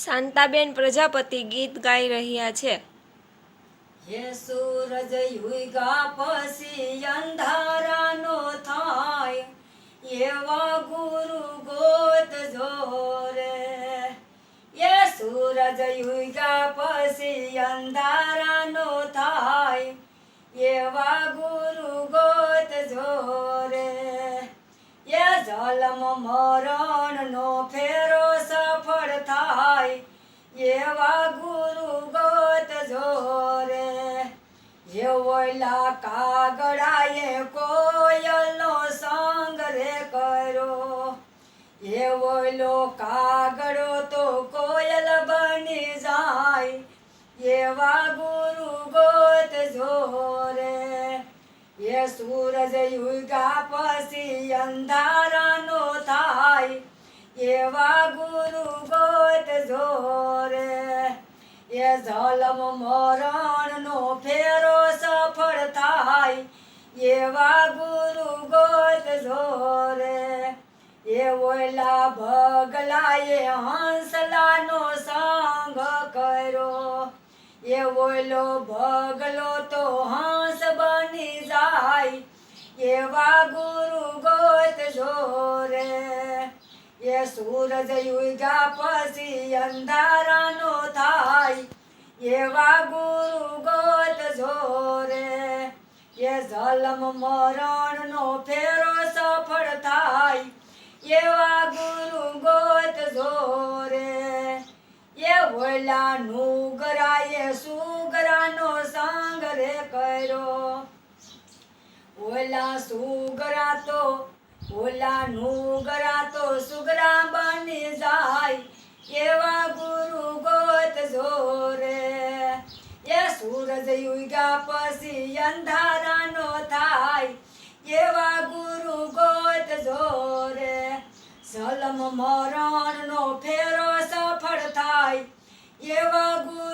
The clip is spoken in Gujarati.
શાંતાબેન પ્રજાપતિ ગીત ગાઈ રહ્યા છે। હે સૂરજ યુગા પછી અંધારાનો થાય એવા ગુરુ ગોતજો રે। એ સૂરજ યુગા પછી અંધારાનો થાય એવા ગુરુ ગોતજો રે। એ જલમ મરણનો ફેરો સફળ થાય એવા ગુરુ ગોતજો રે। એ ઓલા કાગડાએ કોયલનો સંગ રે કર્યો, એ ઓલો કાગડો તો કોયલ બની જાય એવા ગુરુ ગોતજો રે। એ સૂરજ યુગા પછી અંધારાનો થાય એવા ગુરુ ગોતજો રે। એ જલમ મરણનો ફેરો સફળ થાય એવા ગુરુ ગોતજો રે। એ ઓલા બગલાએ હંસલાનો સંગ કર્યો, એ ઓલો બગલો તો હંસ બની જાય એવા ગુરુ ગોતજો રે। એ સૂરજ યુગા પછી અંધારાનો થાય એવા ગુરુ ગોતજો રે। એ જલમ મરણનો ફેરો સફળ થાય એવા ગુરુ ગોતજો રે। એ ઓલા નુગરાએ સુગરાનો સંગ રે કર્યો, ઓલા નુગરા તો સુગરા બની જાય એવા ગુરુ ગોતજો રે। એ સૂરજ યુગા પછી અંધારાનો થાય એવા ગુરુ ગોતજો રે। જલમ મરણનો ફેરો સફળ થાય એવા ગુરુ